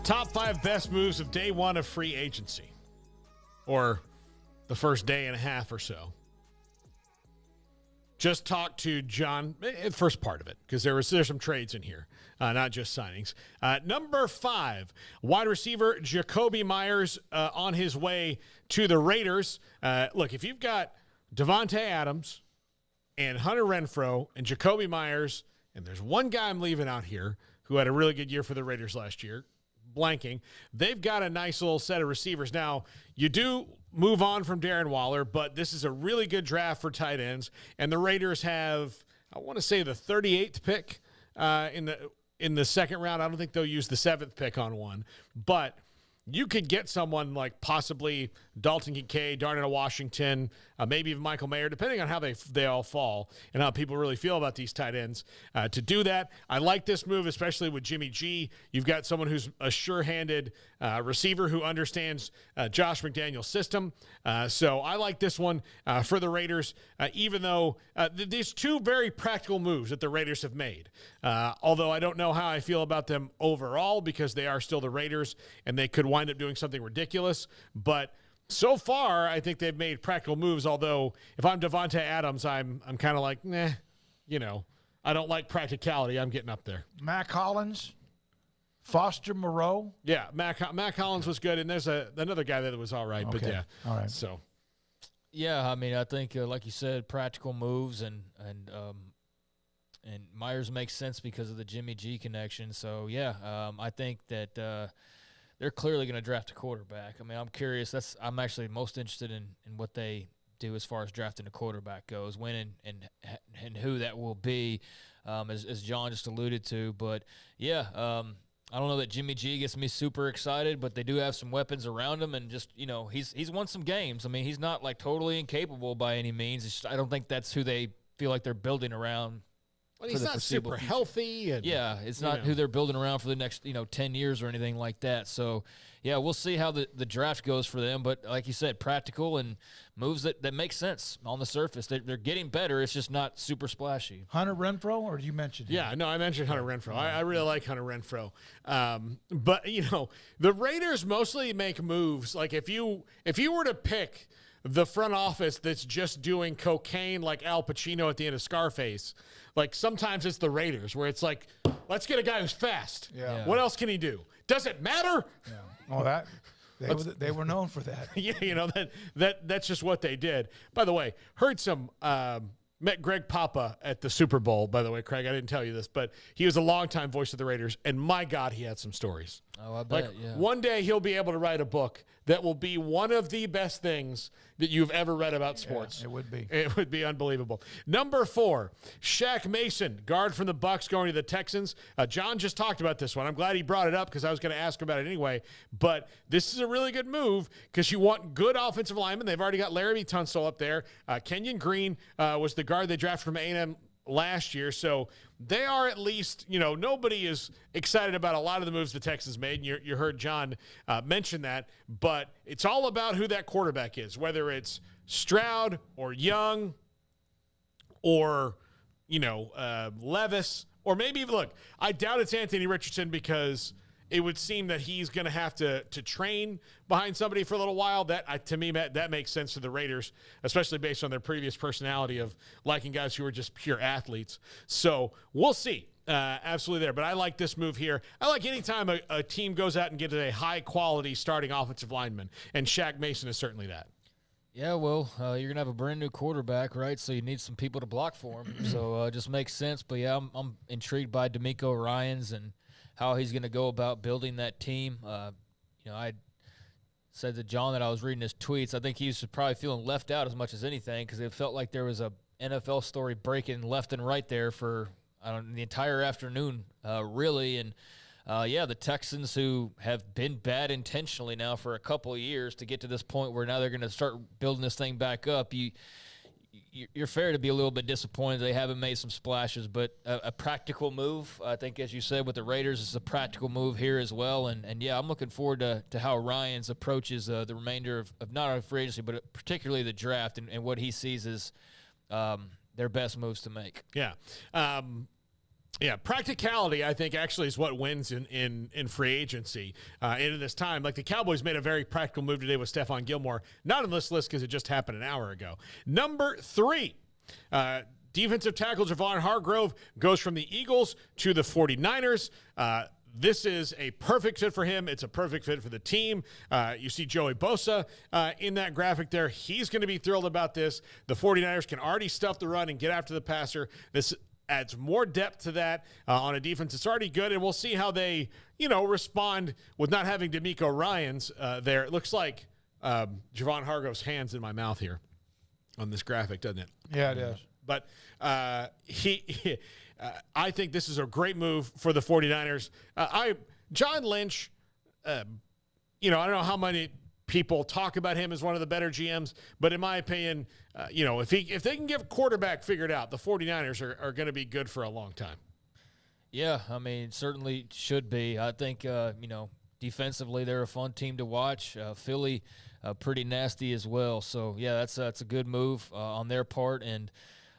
Top 5 best moves of day one of free agency, or the first day and a half or so. Just talked to John, first part of it, because there's some trades in here, not just signings. Number 5, wide receiver Jakobi Meyers on his way to the Raiders. Look, if you've got Davante Adams and Hunter Renfrow and Jakobi Meyers, and there's one guy I'm leaving out here who had a really good year for the Raiders last year, blanking, they've got a nice little set of receivers. Now, you do move on from Darren Waller, but this is a really good draft for tight ends, and the Raiders have, I want to say, the 38th pick in the second round. I don't think they'll use the 7th pick on one, but you could get someone like possibly Dalton Kincaid, Darnell Washington, maybe even Michael Mayer, depending on how they all fall and how people really feel about these tight ends. To do that, I like this move, especially with Jimmy G. You've got someone who's a sure-handed receiver who understands Josh McDaniel's system. So I like this one for the Raiders, even though these two very practical moves that the Raiders have made. Although I don't know how I feel about them overall because they are still the Raiders and they could wind up doing something ridiculous. But so far, I think they've made practical moves, although if I'm Davante Adams, I'm kind of like, I don't like practicality. I'm getting up there. Mac Hollins, Foster Moreau. Yeah, Mac Hollins was good, and there's another guy that was all right. Okay. But yeah, all right. So, yeah, I mean, I think like you said, practical moves and Myers makes sense because of the Jimmy G connection. So yeah, I think that they're clearly going to draft a quarterback. I mean, I'm curious. I'm actually most interested in what they do as far as drafting a quarterback goes, when and who that will be, as John just alluded to. But yeah, I don't know that Jimmy G gets me super excited, but they do have some weapons around him, and just he's won some games. I mean, he's not like totally incapable by any means. It's just, I don't think that's who they feel like they're building around. Well, he's not super healthy. And, yeah, it's not who they're building around for the next 10 years or anything like that. So, yeah, we'll see how the draft goes for them. But like you said, practical and moves that make sense on the surface. They're getting better. It's just not super splashy. Hunter Renfrow, or did you mention him? Yeah, no, I mentioned Hunter Renfrow. I really like Hunter Renfrow. But, the Raiders mostly make moves. Like if you were to pick the front office that's just doing cocaine like Al Pacino at the end of Scarface, like sometimes it's the Raiders where it's like, let's get a guy who's fast. Yeah. What else can he do? Does it matter? Yeah. Oh, they were known for that. Yeah, that's just what they did. By the way, met Greg Papa at the Super Bowl, by the way, Craig. I didn't tell you this, but he was a longtime voice of the Raiders, and my God, he had some stories. Oh, I bet, yeah. One day he'll be able to write a book that will be one of the best things that you've ever read about sports. Yeah, it would be. It would be unbelievable. Number 4, Shaq Mason, guard from the Bucs going to the Texans. John just talked about this one. I'm glad he brought it up because I was going to ask about it anyway. But this is a really good move because you want good offensive linemen. They've already got Laramie Tunsil up there. Kenyon Green was the guard they drafted from A&M last year. So they are at least, nobody is excited about a lot of the moves the Texans made. And you heard John mention that. But it's all about who that quarterback is, whether it's Stroud or Young or, Levis. Or maybe, look, I doubt it's Anthony Richardson because it would seem that he's going to have to train behind somebody for a little while. That, to me, that makes sense to the Raiders, especially based on their previous personality of liking guys who are just pure athletes. So we'll see. Absolutely there. But I like this move here. I like any time a team goes out and gets a high-quality starting offensive lineman, and Shaq Mason is certainly that. Yeah, well, you're going to have a brand-new quarterback, right? So you need some people to block for him. So it just makes sense. But, yeah, I'm intrigued by D'Amico Ryans and how he's going to go about building that team. I said to John that I was reading his tweets. I think he was probably feeling left out as much as anything because it felt like there was a NFL story breaking left and right there for the entire afternoon, really. And, the Texans, who have been bad intentionally now for a couple of years, to get to this point where now they're going to start building this thing back up, you're fair to be a little bit disappointed they haven't made some splashes, but a practical move, I think, as you said, with the Raiders, is a practical move here as well. And yeah, I'm looking forward to how Ryans approaches the remainder of not only free agency, but particularly the draft and what he sees as their best moves to make. Yeah. Yeah, practicality, I think, actually is what wins in free agency in this time. Like the Cowboys made a very practical move today with Stephon Gilmore. Not on this list because it just happened an hour ago. Number 3, defensive tackle Javon Hargrove goes from the Eagles to the 49ers. This is a perfect fit for him. It's a perfect fit for the team. You see Joey Bosa in that graphic there. He's going to be thrilled about this. The 49ers can already stuff the run and get after the passer. This adds more depth to that on a defense that's already good, and we'll see how they, respond with not having D'Amico Ryans there. It looks like Javon Hargrove's hand's in my mouth here on this graphic, doesn't it? Yeah, it is. But I think this is a great move for the 49ers. John Lynch, I don't know how many people talk about him as one of the better GMs, but in my opinion, if they can get quarterback figured out, the 49ers are going to be good for a long time. Yeah, I mean, certainly should be. I think, defensively they're a fun team to watch. Philly, pretty nasty as well. So, yeah, that's a good move on their part. And,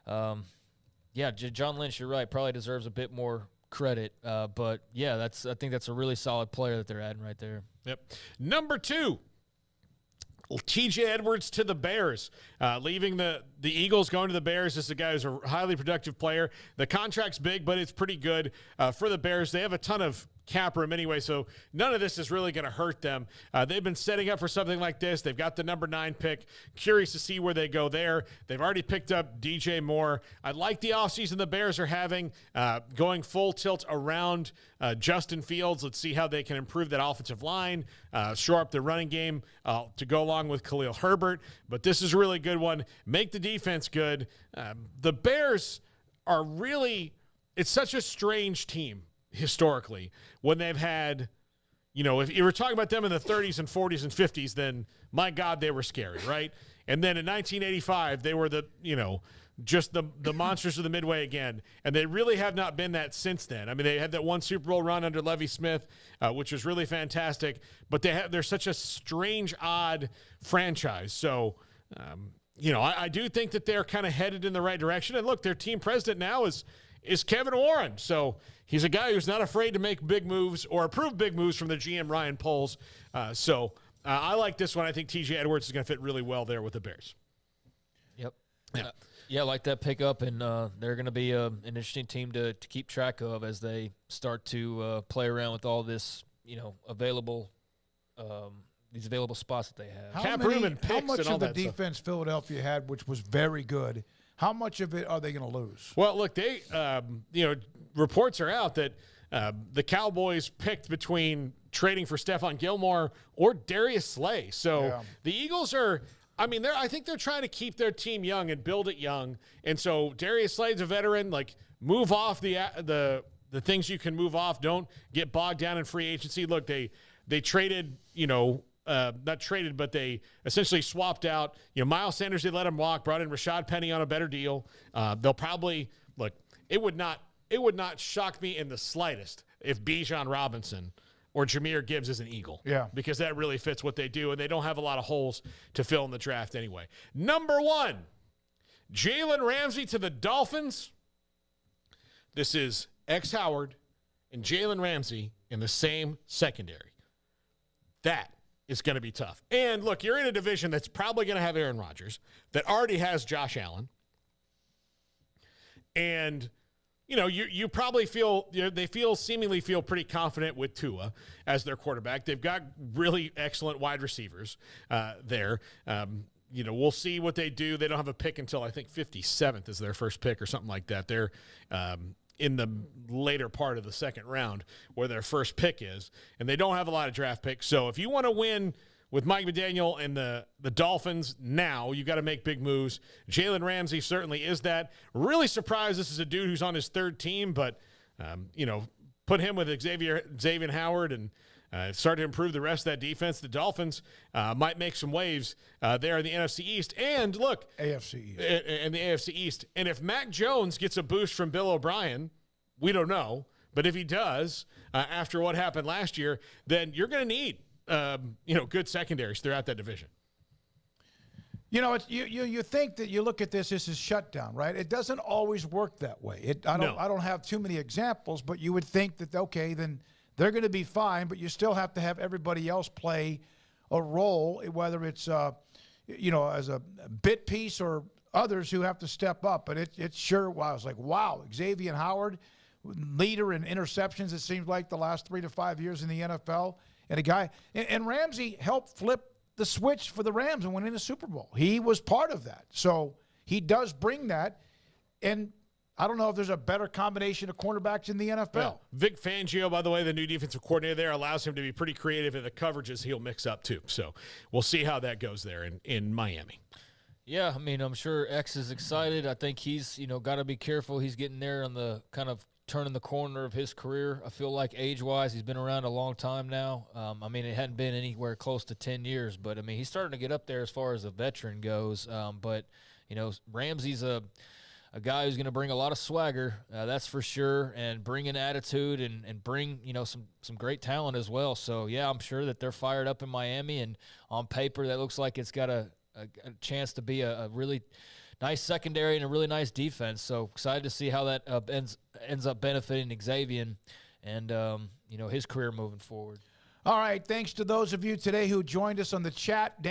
John Lynch, you're right, probably deserves a bit more credit. But, yeah, I think that's a really solid player that they're adding right there. Yep. Number 2. TJ Edwards to the Bears, leaving the Eagles, going to the Bears. This is a guy who's a highly productive player. The contract's big, but it's pretty good for the Bears. They have a ton of cap room anyway, so none of this is really going to hurt them. They've been setting up for something like this. They've got the number 9 pick. Curious to see where they go there. They've already picked up DJ Moore. I like the offseason the Bears are having, going full tilt around Justin Fields. Let's see how they can improve that offensive line, shore up the running game to go along with Khalil Herbert. But this is a really good one. Make the defense good. The Bears are really – it's such a strange team historically when they've had – if you were talking about them in the 30s and 40s and 50s, then my God, they were scary, right? And then in 1985, they were just the monsters of the Midway again. And they really have not been that since then. I mean, they had that one Super Bowl run under Lovie Smith, which was really fantastic. But they're such a strange, odd franchise. So, I do think that they're kind of headed in the right direction. And look, their team president now is Kevin Warren. So he's a guy who's not afraid to make big moves or approve big moves from the GM Ryan Poles. I like this one. I think TJ Edwards is going to fit really well there with the Bears. Yep. Yeah, I like that pickup, and they're going to be an interesting team to keep track of as they start to play around with all this, available these available spots that they have. How much of the defense Philadelphia had, which was very good, how much of it are they going to lose? Well, look, they reports are out that the Cowboys picked between trading for Stephon Gilmore or Darius Slay. So the Eagles are – I think they're trying to keep their team young and build it young. And so Darius Slay's a veteran. Like, move off the things you can move off. Don't get bogged down in free agency. Look, they traded, not traded, but they essentially swapped out, Miles Sanders. They let him walk. Brought in Rashad Penny on a better deal. They'll probably look. It would not shock me in the slightest if Bijan Robinson or Jahmyr Gibbs is an Eagle. Yeah. Because that really fits what they do, and they don't have a lot of holes to fill in the draft anyway. Number 1, Jalen Ramsey to the Dolphins. This is X Howard and Jalen Ramsey in the same secondary. That is going to be tough. And look, you're in a division that's probably going to have Aaron Rodgers, that already has Josh Allen. And you probably seemingly feel pretty confident with Tua as their quarterback. They've got really excellent wide receivers there. We'll see what they do. They don't have a pick until I think 57th is their first pick or something like that. They're in the later part of the second round where their first pick is, and they don't have a lot of draft picks. So if you want to win with Mike McDaniel and the Dolphins now, you got to make big moves. Jalen Ramsey certainly is that. Really surprised this is a dude who's on his 3rd team, but, put him with Xavier Howard and start to improve the rest of that defense. The Dolphins might make some waves there in the NFC East. And look, AFC East. In the AFC East. And if Mac Jones gets a boost from Bill O'Brien, we don't know. But if he does, after what happened last year, then you're going to need good secondaries throughout that division. You know, you think that you look at this is shutdown, right? It doesn't always work that way. I don't have too many examples, but you would think that, okay, then they're going to be fine, but you still have to have everybody else play a role, whether it's, as a bit piece or others who have to step up. But it sure was like, wow, Xavier Howard, leader in interceptions, it seems like, the last 3 to 5 years in the NFL. And a guy, and Ramsey helped flip the switch for the Rams and winning the Super Bowl. He was part of that. So he does bring that. And I don't know if there's a better combination of cornerbacks in the NFL. Well, Vic Fangio, by the way, the new defensive coordinator there, allows him to be pretty creative in the coverages he'll mix up too. So we'll see how that goes there in Miami. Yeah, I mean, I'm sure X is excited. I think he's, got to be careful. He's getting there on the kind of turning the corner of his career. I feel like age-wise, he's been around a long time now. I mean, it hadn't been anywhere close to 10 years, but, I mean, he's starting to get up there as far as a veteran goes. But, Ramsey's a guy who's going to bring a lot of swagger, that's for sure, and bring an attitude and bring, some great talent as well. So, yeah, I'm sure that they're fired up in Miami, and on paper that looks like it's got a chance to be a really nice secondary and a really nice defense. So excited to see how that ends up benefiting Xavier and his career moving forward. All right, thanks to those of you today who joined us on the chat.